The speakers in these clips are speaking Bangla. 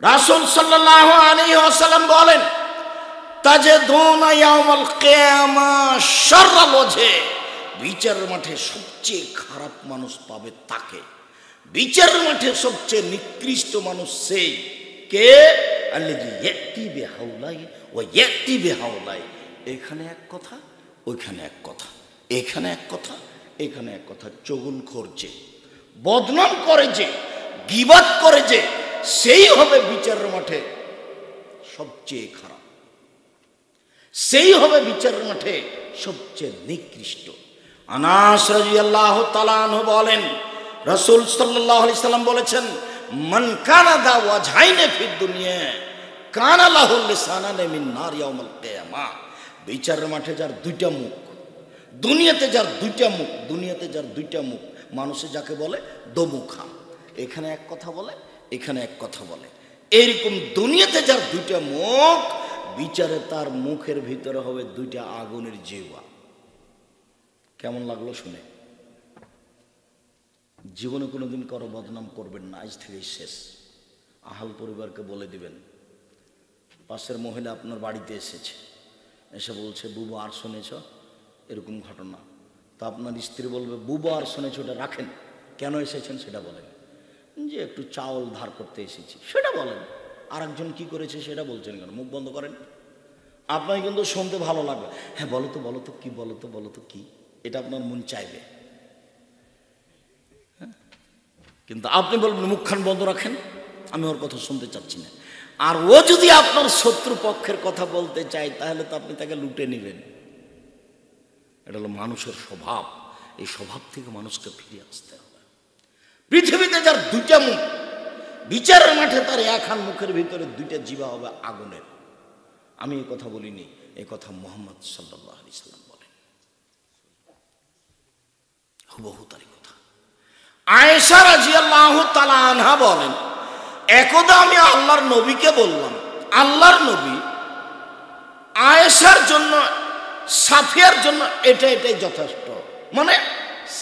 রাসূল সাল্লাল্লাহু আলাইহি ওয়াসাল্লাম বলেন, তাজেদুনা ইয়াউমাল কিয়ামা শাররাল ওয়াজে, বিচারের মাঠে সবচেয়ে খারাপ মানুষ পাবে তাকে। বিচারের মাঠে সবচেয়ে নিকৃষ্ট মানুষ সেই কে? আল্লাযী ইয়াতি বিহাউলাই ওয়া ইয়াতি বিহাউলাই। এখানে এক কথা, ওইখানে এক কথা, এখানে এক কথা, এখানে এক কথা। চগুলখোর যে, বদনাম করে যে, গীবাত করে যে, সেই হবে বিচারের মাঠে সবচেয়ে খারাপ, সেই হবে বিচারের মাঠে সবচেয়ে নিকৃষ্ট। আনাস রাদিয়াল্লাহু তাআলা আনহু বলেন, রাসূল সাল্লাল্লাহু আলাইহি সাল্লাম বলেছেন, মান কানা দা ওয়াজহাইনে ফিদ দুনিয়া কানা লাহু লিসানান মিন নার ইয়াউমাল কিয়ামা। বিচারের মাঠে যার দুইটা মুখ, দুনিয়াতে যার দুইটা মুখ, দুনিয়াতে যার দুইটা মুখ, মানুষে যাকে বলে দোমুখা, এখানে এক কথা বলে, এখানে এক কথা বলে, এরকম দুনিয়াতে যার দুইটা মুখ, বিচারে তার মুখের ভিতরে হবে দুইটা আগুনের জিহ্বা। কেমন লাগলো শুনে? জীবনে কোনোদিন কারো বদনাম করবেন না, আজ থেকেই শেষ। আহাল পরিবারকে বলে দিবেন, পাশের মহিলা আপনার বাড়িতে এসেছে, এসে বলছে বুবু আর শুনেছ এরকম ঘটনা, তো আপনার স্ত্রী বলবে বুবু আর শুনেছ ওটা রাখেন, কেন এসেছেন সেটা বলেন। যে একটু চাউল ধার করতে এসেছি সেটা বলেন, আর একজন কি করেছে সেটা বলছেন কেন? মুখ বন্ধ করেন। আপনার কিন্তু শুনতে ভালো লাগবে, হ্যাঁ বলো তো বলো তো কি, বলো তো বলো তো কি, এটা আপনার মন চাইবে। কিন্তু আপনি বলবেন মুখখান বন্ধ রাখেন, আমি ওর কথা শুনতে চাচ্ছি না। আর ও যদি আপনার শত্রু পক্ষের কথা বলতে চায় তাহলে তো আপনি তাকে লুটে নেবেন। এটা হলো মানুষের স্বভাব, এই স্বভাব থেকে মানুষকে ফিরে আসতে হবে। পৃথিবীতে যার দুইটা মুখ, বিচারের মাঠে তার একখান মুখের ভিতরে দুইটা জিহ্বা হবে আগুনের। আমি এই কথা বলিনি, এই কথা মুহাম্মদ সাল্লাল্লাহু আলাইহি সাল্লাম বলেন, হুবহু তারই কথা। আয়েশা রাদিয়াল্লাহু তাআলা আনহা বলেন, একদা আমি আল্লাহর নবীকে বললাম, আল্লাহর নবী আয়েশার জন্য, সাফিয়ার জন্য এটা এটাই যথেষ্ট। মানে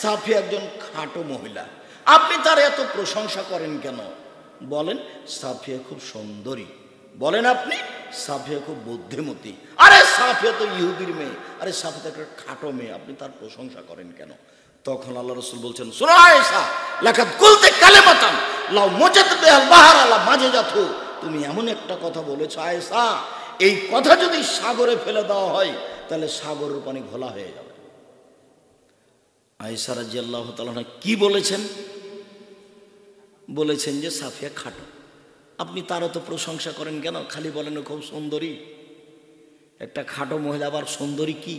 সাফিয়া একজন খাটো মহিলা, আপনি তার এত প্রশংসা করেন কেন? বলেন সাফিয়া খুব সুন্দরী, বলেন আপনি সাফিয়া খুব বুদ্ধিমতী। আরে সাফিয়া তো ইহুদির মেয়ে, আরে সাফিয়া তো একটা খাটো মেয়ে, আপনি তার প্রশংসা করেন কেন? তখন আল্লাহ রাসূল বলছেন, শোনো আয়েশা, লাকাদ কুলতে কালিমাতান লাউ মুজাত বিহাল বাহর আলা মাজজাতু, তুমি এমন একটা কথা বলেছো আয়েশা, এই কথা যদি সাগরে ফেলে দেওয়া হয় তাহলে সাগরের পানি ঘোলা হয়ে যাবে। আয়েশা রাদিয়াল্লাহু তাআলা কি বলেছেন? বলেছেন যে সাফিয়া খাটো, আপনি তারও তো প্রশংসা করেন কেন? খালি বলেন খুব সুন্দরী। একটা খাটো মহিলা আবার সুন্দরী কি?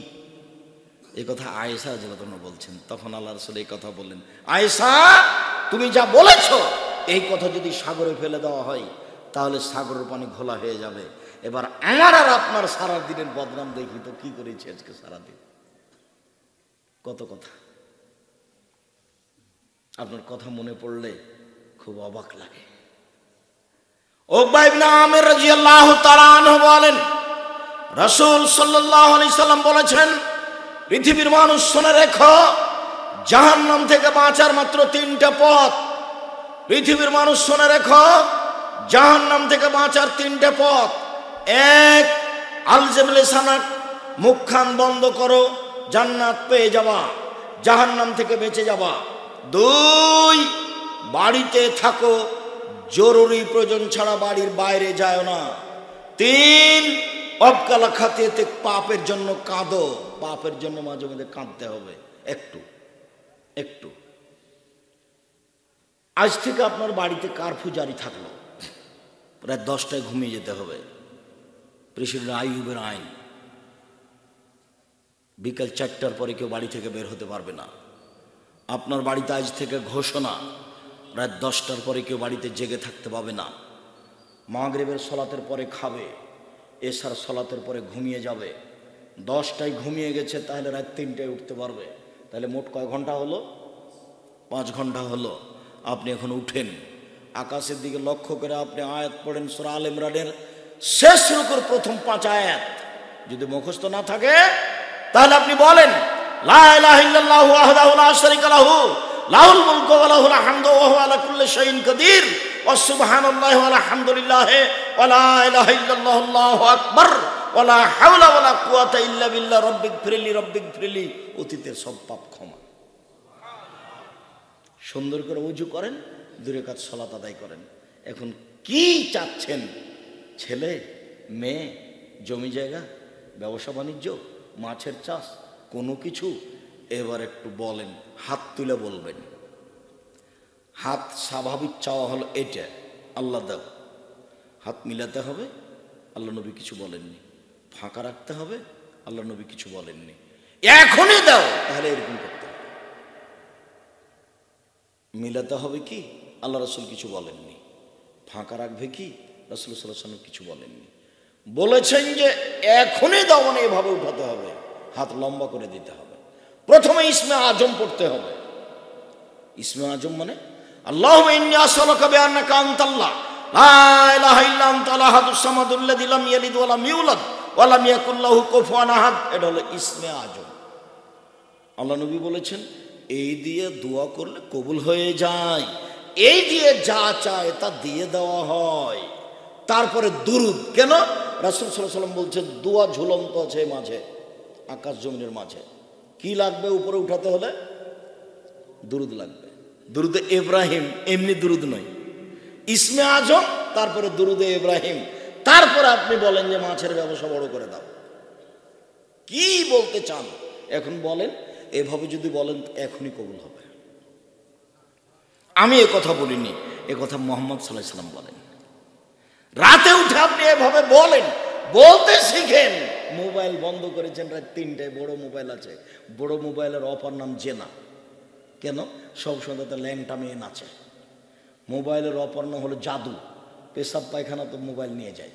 এই কথা আয়েশা রাদিয়াল্লাহু বলছেন। তখন আল্লাহ রাসূল এই কথা বললেন, আয়েশা তুমি যা বলেছো এই কথা যদি সাগরে ফেলে দেওয়া হয় তাহলে সাগরের পানি ঘোলা হয়ে যাবে। এবার আমার আর আপনার সারা দিনের বদনাম দেখি তো কি করেছি আজকে সারাদিন। কত কথা, আপনার কথা মনে পড়লে খুব অবাক লাগে। উকবা ইবনে আমির রাদিয়াল্লাহু তাআলা আনহু বলেন, রাসূল সাল্লাল্লাহু আলাইহি সাল্লাম বলেছেন, পৃথিবীর মানুষ শুনে রেখো, জাহান্নাম থেকে বাঁচার মাত্র তিনটা পথ। পৃথিবীর মানুষ শুনে রেখো, জাহান্নাম থেকে বাঁচার তিনটা পথ। এক, আলজিম লিসানাক, মুখখান বন্ধ করো, জান্নাত পেয়ে যাবা, জাহান্নাম থেকে বেঁচে যাবা। দুই, বাড়িতে থাকো, জরুরি প্রয়োজন ছাড়া বাড়ির বাইরে যায় না। তিন, অবকালা খাতিয়েতে, পাপের জন্য কাঁদো, পাপের জন্য মাঝে মাঝে কাঁদতে হবে একটু একটু। আজ থেকে আপনার বাড়িতে কারফিউ জারি থাকলো, প্রায় 10টায় ঘুমিয়ে যেতে হবে। প্রেসিডেন্ট আইয়ুবের আইন, বিকাল 4টার পরে কেউ বাড়ি থেকে বের হতে পারবে না। আপনার বাড়িতে আজ থেকে ঘোষণা, রাত 10টার পরে কেউ বাড়িতে জেগে থাকতে পাবে না। মাগরিবের সলাতের পরে খাবে, এশার সলাতের পরে ঘুমিয়ে যাবে। 10টায় ঘুমিয়ে গেছে তাহলে রাত 3টায় উঠতে পারবে। তাহলে মোট কয় ঘন্টা হলো? 5 ঘন্টা হলো। আপনি এখন উঠেন, আকাশের দিকে লক্ষ্য করে আপনি আয়াত পড়েন সূরা আল ইমরানের শেষ রুকুর প্রথম 5 আয়াত। যদি মুখস্থ না থাকে তাহলে আপনি বলেন, লা ইলাহা ইল্লাল্লাহু ওয়াহদাহু লা শারীকা লাহু লাহুল মুলকু ওয়া লাহুল হামদু ওয়া হুয়া আলা কুল্লি শাইইন কাদির ওয়া সুবহানাল্লাহি ওয়া আলহামদুলিল্লাহি ওয়া লা ইলাহা ইল্লাল্লাহু আল্লাহু আকবার ওয়া লা হাওলা ওয়া লা কুওয়াতা ইল্লা বিল্লাহ রব্বিগফিরলি অতীতের সব পাপ ক্ষমা। সুন্দর করে ওযু করেন, 2 রাকাত সালাত আদায় করেন। এখন কি চাচ্ছেন? ছেলে, মেয়ে, জমি জায়গা, ব্যবসা বাণিজ্য, মাছের চাষ, কোনো কিছু? এবার একটু বলেন, হাত তুলে বলবেন। হাত স্বাভাবিক চাওয়া হলো এটা, আল্লাহ দাও। হাত মিলাতে হবে, আল্লাহ নবী কিছু বলেননি। ফাঁকা রাখতে হবে, আল্লাহ নবী কিছু বলেননি। এখনই দাও, তাহলে এরকম করতে হবে। মিলাতে হবে কি, আল্লাহ রাসূল কিছু বলেননি। ফাঁকা রাখবে কি, রাসূল সাল্লাল্লাহু আলাইহি ওয়াসাল্লাম কিছু বলেননি। বলেছেন যে এখনই দাও, মানে এভাবে উঠাতে হবে, হাত লম্বা করে দিতে হবে। প্রথমে ইসমে আজম পড়তে হবে। ইসমে আজম মানে আল্লাহুম্মা ইন্নী আসআলুকা বিআন্নাকা আনতাল্লাহ লা ইলাহা ইল্লা আনতাল আহাদুস সামাদুল্লাযী লাম ইয়ালিদ ওয়া লাম ইউলাদ ওয়া লাম ইয়াকুল লাহু কুফুয়ান আহাদ। এটা হলো ইসমে আজম। আল্লাহ নবী বলেছেন এই দিয়ে দোয়া করলে কবুল হয়ে যায়, এই দিয়ে যা চায় তা দিয়ে দেওয়া হয়। তারপরে দুরুদ। কেন? রাসূল সাল্লাল্লাহু আলাইহি ওয়াসাল্লাম বলছেন দোয়া ঝুলন্ত আছে মাঝে, আকাশ জমিনের মাঝে। কি লাগবে উপরে উঠাতে হলে? দুরুদ লাগবে। দুরুদে ইব্রাহিম, এমনি দুরুদ নয়, ইসমে আজম, তারপরে দুরুদে ইব্রাহিম। তারপরে আপনি বলেন যে মাছের ব্যবসা বড় করে দাও। কি বলতে চান এখন বলেন। এভাবে যদি বলেন এখনই কবুল হবে। আমি এ কথা বলিনি, এ কথা মুহাম্মদ সাল্লাল্লাহু আলাইহি ওয়াসাল্লাম বলেন। রাতে উঠে আপনি এভাবে বলেন, বলতে শিখেন। মোবাইল বন্ধ করেছেন রাত 3টায়, বড় মোবাইল আছে, বড় মোবাইলের অপর নাম জেনা। কেন? সব সময় তো ল্যাংটা মেয়ে নাচে। মোবাইলের অপর নাম হলো জাদু। পেশাব পায়খানা তো মোবাইল নিয়ে যায়।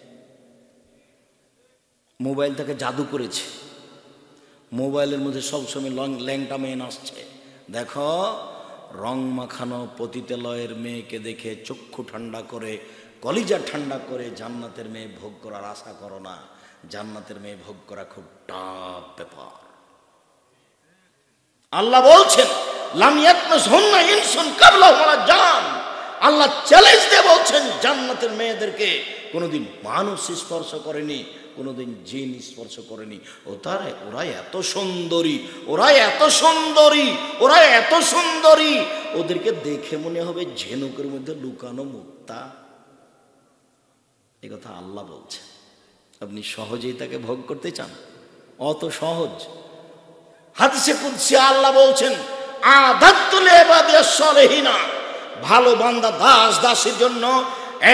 মোবাইল তাকে জাদু করেছে। মোবাইলের মধ্যে সবসময় ল্যাংটা মেয়ে নাচছে। দেখো, রং মাখানো পতিতালয়ের মেয়েকে দেখে চক্ষু ঠান্ডা করে, কলিজা ঠান্ডা করে জান্নাতের মেয়ে ভোগ করার আশা করো না। জান্নাতের মেয়ে ভোগ করা খুব টাফ ব্যাপার। আল্লাহ বলছেন লাম ইয়াতমাসহুন্না ইনসুন ক্বাবলাহুম ওয়ালা জান। আল্লাহ চ্যালেঞ্জ দিয়ে বলছেন জান্নাতের মেয়েদেরকে কোনোদিন মানুষ স্পর্শ করেনি, কোনোদিন জিন স্পর্শ করেনি। ওরা এত সুন্দরী, ওরা এত সুন্দরী, ওরা এত সুন্দরী, ওদেরকে দেখে মনে হবে ঝিনুকের মধ্যে লুকানো মুক্তা। এই কথা আল্লাহ বলছে। আপনি সহজেই তাকে ভোগ করতে চান? অত সহজ। হাদিসে কুদসি আল্লাহ বলছেন আদাত্তু লিইবাদিয়াস সালিহিনা, ভালো বান্দা দাস দাসীর জন্য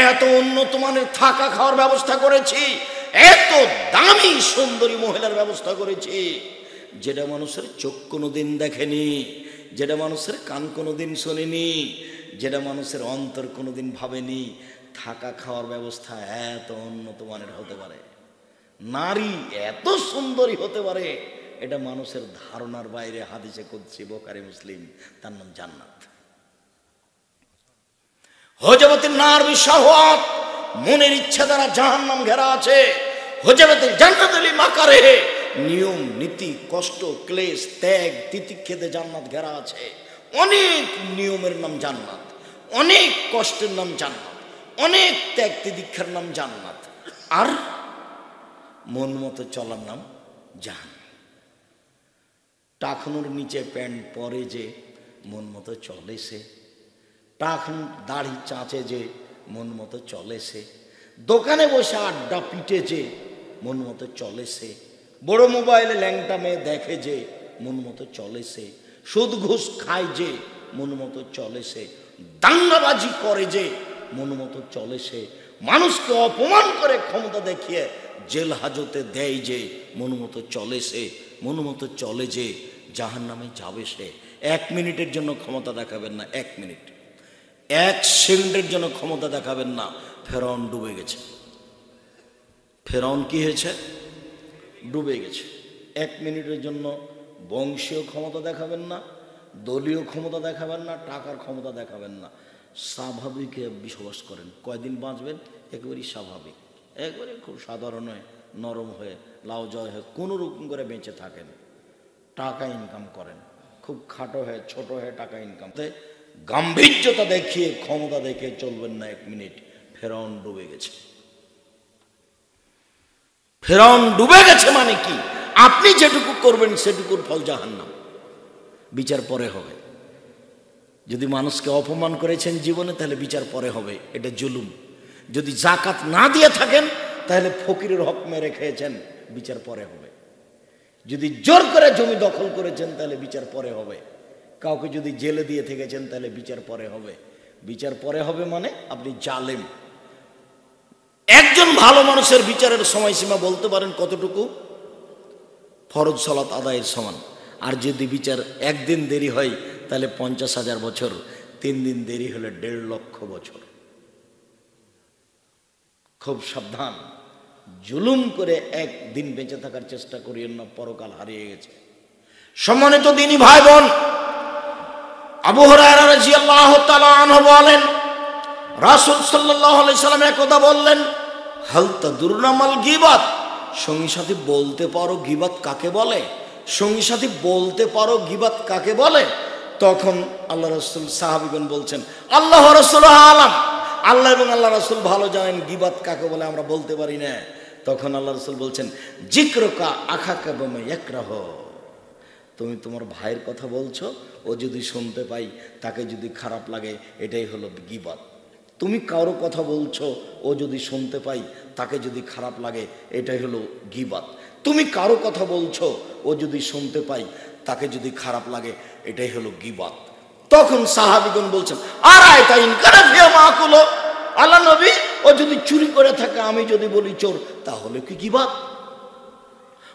এত উন্নত মানের থাকা খাওয়ার ব্যবস্থা করেছি, এত দামি সুন্দরী মহিলার ব্যবস্থা করেছি, যেটা মানুষের চোখ কোনোদিন দেখেনি, যেটা মানুষের কান কোনোদিন শোনেনি, যেটা মানুষের অন্তর কোনোদিন ভাবেনি। থাকা খাওয়ার ব্যবস্থা এত উন্নত মানের হতে পারে, নারী এত সুন্দরী হতে পারে, এটা মানুষের ধারণার বাইরে। হাদিসে কুদসি বুখারী মুসলিম, তার নাম জান্নাত। হুজবাতিন নার বিশাহওয়াত, মনের ইচ্ছা দ্বারা জাহান্নাম ঘেরা আছে। হুজবাতিল জান্নাত লিমাকারে, নিয়ম নীতি কষ্ট ক্লেশ ত্যাগ তিতিক্ষেতে জান্নাত ঘেরা আছে। অনেক নিয়মের নাম জান্নাত, অনেক কষ্টের নাম জান্নাত, অনেক ত্যাগ তিতিক্ষার নাম জান্নাত, আর মন মতো চলার নাম জাহান্নাম। টাকনুর নিচে প্যান্ট পরে যে মন মতো চলে সে, টাকন দাড়ি চাঁচে যে মন মতো চলে সে, দোকানে বসে আড্ডা পিটে যে মন মতো চলে সে, বড় মোবাইলে ল্যাংটা মেয়ে দেখে যে মন মতো চলে সে, সুদ ঘুষ খায় যে মন মতো চলে সে, দাঙ্গাবাজি করে যে মন মতো চলে সে, মানুষকে অপমান করে ক্ষমতা দেখিয়ে জেল হাজতে দেয় যে মন মতো চলে সে, মন মতো চলে যে জাহান্নামে যাবে সে। 1 মিনিটের জন্য ক্ষমতা দেখাবেন না, 1 মিনিট, 1 সেকেন্ডের জন্য ক্ষমতা দেখাবেন না। ফেরাউন ডুবে গেছে। ফেরাউন কি হয়েছে? ডুবে গেছে। 1 মিনিটের জন্য বংশীয় ক্ষমতা দেখাবেন না, দলীয় ক্ষমতা দেখাবেন না, টাকার ক্ষমতা দেখাবেন না। স্বাভাবিকে বসবাস করেন। কয়দিন বাঁচবেন? একেবারেই স্বাভাবিক, একবারে খুব সাধারণ হয়ে, নরম হয়ে, লাউ জয় হয়ে কোনো রকম করে বেঁচে থাকেন। টাকা ইনকাম করেন, খুব খাটো হয়ে ছোট হয়ে টাকা ইনকাম। গাম্ভীর্যতা দেখিয়ে ক্ষমতা দেখিয়ে চলবেন না 1 মিনিট। ফেরাউন ডুবে গেছে। ফেরাউন ডুবে গেছে মানে কি? আপনি যেটুকু করবেন সেটুকুর ফল জাহান্নাম। বিচার পরে হবে। যদি মানুষকে অপমান করেছেন জীবনে তাহলে বিচার পরে হবে, এটা জুলুম। যদি যাকাত না দিয়ে থাকেন তাহলে ফকিরের হক মেরে খেয়েছেন, বিচার পরে হবে। যদি জোর করে জমি দখল করেছেন তাহলে বিচার পরে হবে। কাউকে যদি জেলে দিয়ে থেকেছেন তাহলে বিচার পরে হবে। বিচার পরে হবে মানে আপনি জালেম। একজন ভালো মানুষের বিচারের সময়সীমা বলতে পারেন কতটুকু? ফরজ সালাত আদায়ের সমান। আর যদি বিচার 1 দিন দেরি হয় তাহলে 50,000 বছর, 3 দিন দেরি হলে 1.5 লক্ষ বছর। খুব সাবধান, জুলুম করে 1 দিন বেঁচে থাকার চেষ্টা করিয়েন না, পরকাল হারিয়ে গেছে। সম্মানিত দিনী ভাই বোন, আবু হুরায়রা রাদিয়াল্লাহু তাআলা আনহু বলেন, রাসূল সাল্লাল্লাহু আলাইহি সাল্লাম একদা বললেন, হাল তাদুরুনা মাল গীবাত? সঙ্গী সাথী বলতে পারো গীবাত কাকে বলে? সঙ্গী সাথী বলতে পারো গীবাত কাকে বলে? তখন আল্লাহ রাসূল, সাহাবীগণ বলছেন, আল্লাহ রাসূল আলাম, আল্লাহ এবং আল্লাহ রাসূল ভালো জানেন গীবাত কাকে বলে, আমরা বলতে পারি না। তখন আল্লাহ রাসূল বলছেন, যিকরুকা আখাকা বিমা ইয়াকরাহ, তুমি তোমার ভাইয়ের কথা বলছো, ও যদি শুনতে পাই তাকে যদি খারাপ লাগে, এটাই হলো গীবাত। তুমি কারো কথা বলছো, ও যদি শুনতে পাই তাকে যদি খারাপ লাগে, এটাই হলো গীবাত। তুমি কারো কথা বলছো, ও যদি শুনতে পাই তাকে যদি খারাপ লাগে, এটাই হলো গীবাত। তখন সাহাবীগণ বলছেন, আরায়তা ইন কানা ফিয়া মাকুল, আল্লাহ নবী, ও যদি চুরি করে থাকে, আমি যদি বলি চোর, তাহলে কি গীবাত?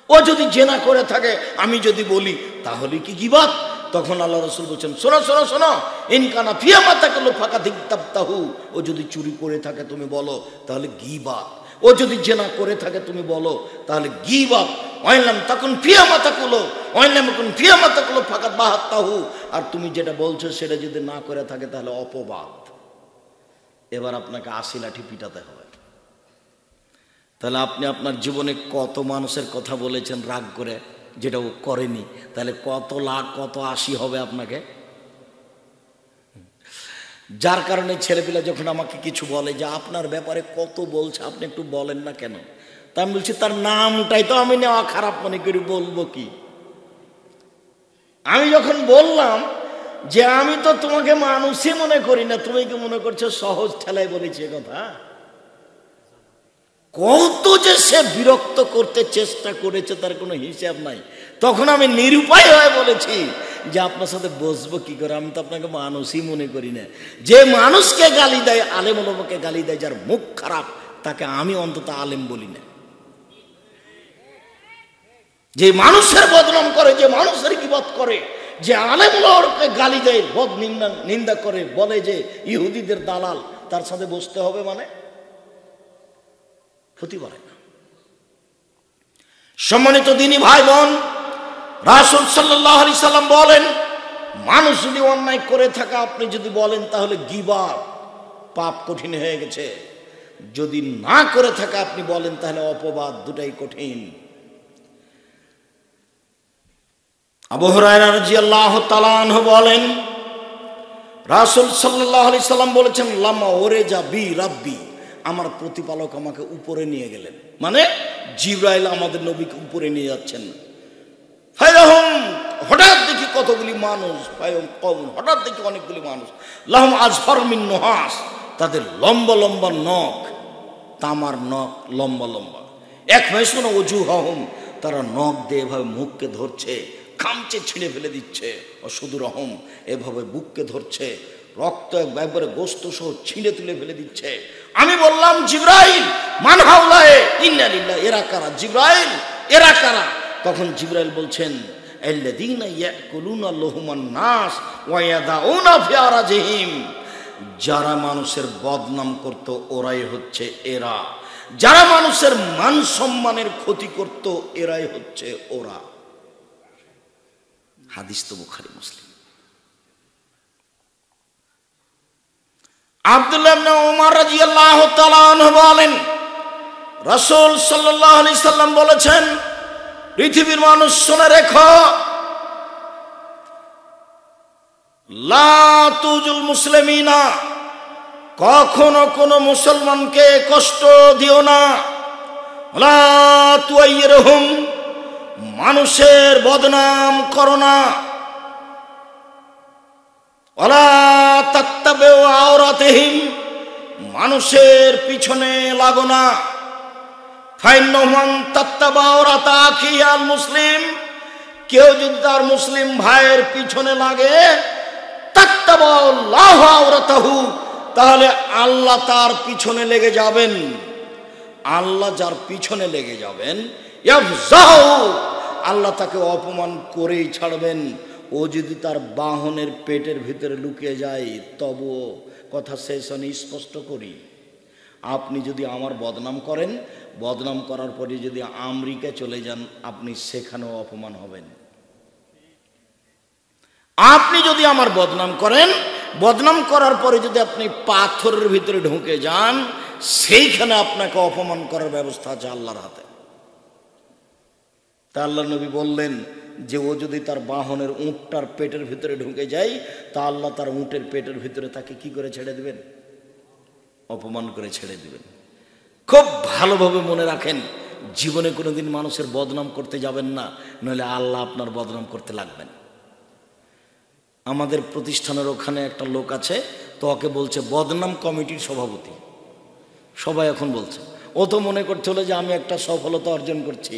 ও যদি জেনা করে থাকে, আমি যদি বলি, তাহলে কি গীবাত? তখন আল্লাহ রাসূল বলছেন, শোনো শোনো শোনো, ইন কানা ফিয়া মাতাকুল ফাকাদিক তাবতাহু, ও যদি চুরি করে থাকে তুমি বলো, তাহলে গীবাত। ও যদি জেনা করে থাকে তুমি বলো, তাহলে গীবাত। ওয়াইলাম তখন ফিয়া মাতাকুল, ওয়াইলাম কোন ফিয়া মাতাকুল ফাকাদ বাহাত্তাহু, আর তুমি যেটা বলছো সেটা যদি না করে থাকে তাহলে অপবাদ। এবার আপনাকে 80 লাঠি পিটাতে হবে। তাহলে আপনি আপনার জীবনে কত মানুষের কথা বলেছেন রাগ করে, যেটা ও করেনি, তাহলে কত লাখ কত 80 হবে আপনাকে। যার কারণে ছেলেপিলা যখন আমাকে কিছু বলে যে আপনার ব্যাপারে কত বলছে, আপনি একটু বলেন না কেন, তা আমি বলছি তার নামটাই তো আমি নেওয়া খারাপ মনে করি, বলবো কি? আমি যখন বললাম যে আমি তো তোমাকে মানুষই মনে করি না, তুমি কি মনে করছো সহজ ঠেলায় বলেছি কথা? কত যে সে বিরক্ত করতে চেষ্টা করেছে তার কোনো হিসাব নাই। তখন আমি নিরুপায় হয়ে বলেছি যে আপনার সাথে বসবো কি করে, আমি তো আপনাকে মানুষই মনে করি না। যে মানুষকে গালি দেয়, আলেম ওলামাকে গালি দেয়, যার মুখ খারাপ, তাকে আমি অন্তত আলেম বলি না। যে মানুষের বদনাম করে, যে মানুষের গীবত করে, যে আলেম ওলামাকে গালি দেয়, বদ নিন্দা করে, বলে যে ইহুদিদের দালাল, তার সাথে বসতে হবে মানে হতে পারে না। সম্মানিত দিনী ভাই বোন, রাসূল সাল্লাল্লাহু আলাইহি সাল্লাম বলেন, মানুষ যদি অন্যায় করে থাকে আপনি যদি বলেন তাহলে গীবত, পাপ কঠিন হয়ে গেছে। যদি না করে থাকে আপনি বলেন তাহলে অপবাদ, দুটাই কঠিন। আবু হুরায়রা রাদিয়াল্লাহু তাআলা আনহু বলেন, রাসূল সাল্লাল্লাহু আলাইহি সাল্লাম বলেছেন, লামা ওরেজা বি রাব্বি, আমার প্রতিপালক আমাকে উপরে নিয়ে গেলেন, মানে জিবরাইল আমাদের নবীকে উপরে নিয়ে যাচ্ছেন। ফায়লাহুম, হঠাৎ দেখি কতগুলি মানুষ, হঠাৎ দেখি অনেকগুলি মানুষ, লাহুম আজফর মিন নুহাস, তাদের লম্বা লম্বা নখ, তামার নখ, লম্বা লম্বা। এক মাইসুন ওজুহাহুম, তারা নখ দিয়ে এভাবে মুখকে ধরছে, খামচে ছিঁড়ে ফেলে দিচ্ছে। অসুদুরহম, এভাবে বুককে ধরছে, রক্ত একবারে গোস্ত সহ ছিঁড়ে তুলে ফেলে দিচ্ছে। আমি বললাম, জিবরাইল মান হাউলায়ে, ইন্না লিল্লাহি, এরা কারা জিবরাইল, এরা কারা? তখন জিবরাইল বলছেন, আল্লাযীনা ইয়াকুলুনা লুহুমান নাস ওয়া ইয়াদাউনা ফি আরাজিহিম, যারা মানুষের বদনাম করত ওরাই হচ্ছে এরা, যারা মানুষের মান সম্মানের ক্ষতি করত এরাই হচ্ছে ওরা। হাদিস তো বুখারী মুসলিম। আব্দুল্লাহ ইবনে ওমর রাদিয়াল্লাহু তাআলা আনহু বলেন, রাসূল সাল্লাল্লাহু আলাইহি সাল্লাম বলেছেন, পৃথিবীর মানুষ শুনে রেখো, লা তুজুল মুসলিমিনা, কখনো কোনো মুসলমানকে কষ্ট দিও না। লা তুআইরহুম, মানুষের বদনাম করো না। ওয়ালা তাত্তাবিউ আওরাতিহিম, মানুষের পিছনে লাগো না। ফাইন্নাহু মান তাত্তাবা আওরাতা আখিহি আল মুসলিম, কেউ যদি তার মুসলিম ভাইয়ের পিছনে লাগে, তাত্তাবাল্লাহু আওরাতাহু, তাহলে আল্লাহ তার পিছনে লেগে যাবেন। আল্লাহ যার পিছনে লেগে যাবেন, ইয়াফজাহু, আল্লাহ তাকে অপমান করেই ছাড়বেন। ও যদি তার বাহনের পেটের ভিতরে লুকিয়ে যায় তবুও, কথা শেষ হয়নি, স্পষ্ট করি, আপনি যদি আমার বদনাম করেন, বদনাম করার পরে যদি আমেরিকা চলে যান, আপনি সেখানেও অপমান হবেন। আপনি যদি আমার বদনাম করেন, বদনাম করার পরে যদি আপনি পাথরের ভিতরে ঢুকে যান, সেইখানে আপনাকে অপমান করার ব্যবস্থা আছে আল্লাহর হাতে। তা আল্লাহ নবী বললেন যে ও যদি তার বাহনের উঁটটার পেটের ভিতরে ঢুকে যায়, তা আল্লাহ তার উঁটের পেটের ভিতরে তাকে কি করে ছেড়ে দেবেন? অপমান করে ছেড়ে দেবেন। খুব ভালোভাবে মনে রাখেন, জীবনে কোনোদিন মানুষের বদনাম করতে যাবেন না, নইলে আল্লাহ আপনার বদনাম করতে লাগবেন। আমাদের প্রতিষ্ঠানের ওখানে একটা লোক আছে, তো ওকে বলছে বদনাম কমিটির সভাপতি। সবাই এখন বলছে, ও তো মনে করতে হলো যে আমি একটা সফলতা অর্জন করছি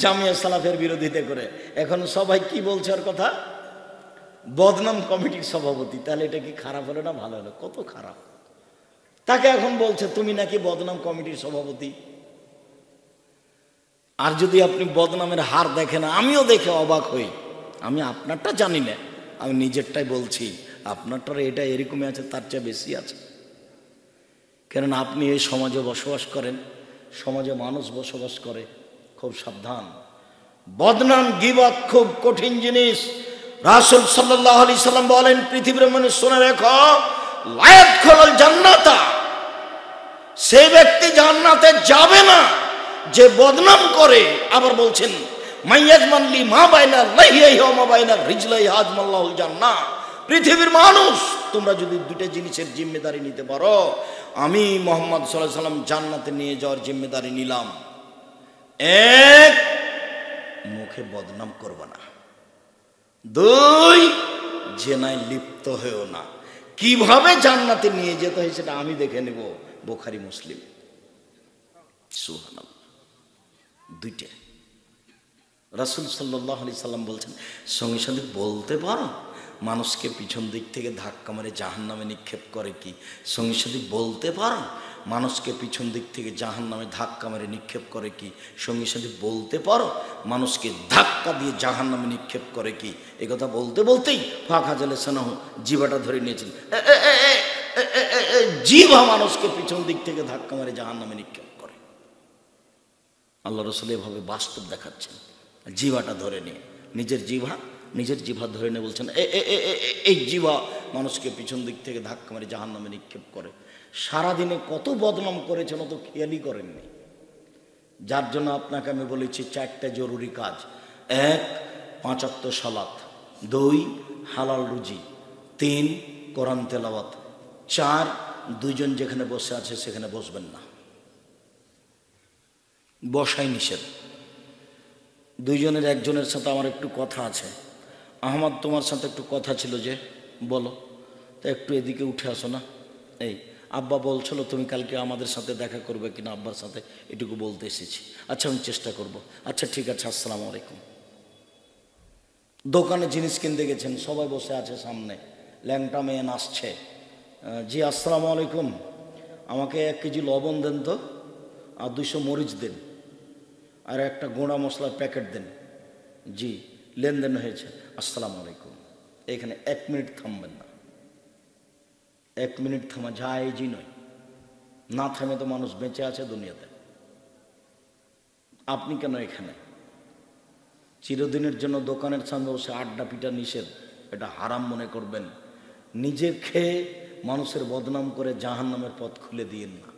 জামিয়া সালাফের বিরোধিতা করে। এখন সবাই কি বলছে ওর কথা? বদনাম কমিটির সভাপতি। তাহলে এটা কি খারাপ হলো না ভালো হলো? কত খারাপ। তাকে এখন বলছে তুমি নাকি বদনাম কমিটির সভাপতি। আর যদি আপনি বদনামের হার দেখেন, আমিও দেখে অবাক হই। আমি আপনারটা জানি না, আমি নিজেরটাই বলছি, আপনারটা এটা এরকমই আছে, তার চেয়ে বেশি আছে। কেননা আপনি এই সমাজে বসবাস করেন, সমাজে মানুষ বসবাস করে। খুব সাবধান, বদনাম গীবত খুব কঠিন জিনিস। রাসূল সাল্লাল্লাহু আলাইহি সাল্লাম বলেন, পৃথিবীর মানুষ শুনে রেখো, লা ইয়াদখুলুল জান্নাতা, সেই ব্যক্তি জান্নাতে যাবে না যে বদনাম করে। আবার বলছেন, মাইয়াজমানলি মা বাইনা লাইহি ওয়া মা বাইনা রিজলাই আজমাল্লাহুল জান্নাহ। পৃথিবীর মানুষ, তোমরা যদি দুটো জিনিসের জিম্মেদারি নিতে পারো, আমি মুহাম্মদ সাল্লাল্লাহু আলাইহি সাল্লাম জান্নাতে নিয়ে যাওয়ার জিম্মেদারি নিলাম। এক, মুখে বদনাম করবে না। দুই, জেনায় লিপ্ত হয়েও না। কিভাবে জান্নাতে নিয়ে যেতে হয় সেটা আমি দেখে নেব, বুখারী মুসলিম। সুবহানাল্লাহ। দুইটা রাসূল সাল্লাল্লাহু আলাইহি সাল্লাম বলছেন, সঙ্গে সঙ্গে বলতে পারো মানুষকে পিছন দিক থেকে ধাক্কা মেরে জাহান্নামে নিক্ষেপ করে কি? সঙ্গে সঙ্গে বলতে পারো মানুষকে পিছন দিক থেকে জাহান্নামে ধাক্কা মেরে নিক্ষেপ করে কি? সঙ্গে সঙ্গে বলতে পারো মানুষকে ধাক্কা দিয়ে জাহান্নামে নিক্ষেপ করে কি? এই কথা বলতে বলতেই ফাঁকা জলে সানাহ জিভাটা ধরে নিয়েছেন। জিভা মানুষকে পিছন দিক থেকে ধাক্কা মেরে জাহান্নামে নিক্ষেপ করে। আল্লাহ রাসূল এভাবে বাস্তব দেখাচ্ছেন। জিভাটা ধরে নিয়ে, নিজের জিভা ধরে নিয়ে বলছেন, এই জিভা মানুষকে পিছন দিক থেকে ধাক্কা মেরে জাহান্নামে নিক্ষেপ করে। সারাদিনে কত বদনাম করেছেন অত খেয়ালই করেননি। যার জন্য আপনাকে আমি বলেছি চারটা জরুরি কাজ। এক, 5 ওয়াক্ত সালাত। 2, হালাল রুজি। 3, কোরআন তেলাওয়াত। 4, দুইজন যেখানে বসে আছে সেখানে বসবেন না, বসাই নিষেধ। দুইজনের একজনের সাথে আমার একটু কথা আছে। আহমদ, তোমার সাথে একটু কথা ছিল যে, বলো। তা একটু এদিকে উঠে আসো না। এই আব্বা বলছিল তুমি কালকে আমাদের সাথে দেখা করবে কিনা, আব্বার সাথে এটুকু বলতে এসেছি। আচ্ছা আমি চেষ্টা করব। আচ্ছা ঠিক আছে, আসসালামু আলাইকুম। দোকানে জিনিস কিনতে গেছেন, সবাই বসে আছে সামনে, ল্যাংটা মেয়ে নাচছে। জি আসসালামু আলাইকুম, আমাকে 1 কেজি লবণ দেন তো, আর 200 মরিচ দেন, আর একটা গোঁড়া মশলার প্যাকেট দেন। জি, লেনদেন হয়েছে, আসসালামু আলাইকুম। এখানে 1 মিনিট থামবেন না। 1 মিনিট থামা জায়েজই নয়। না থামে তো মানুষ বেঁচে আছে দুনিয়াতে। আপনি কেন এখানে? চিরদিনের জন্য দোকানের সামনে বসে আড্ডা পিটা নিষেধ, এটা হারাম মনে করবেন। নিজে খেয়ে মানুষের বদনাম করে জাহান্নামের পথ খুলে দিয়েন না।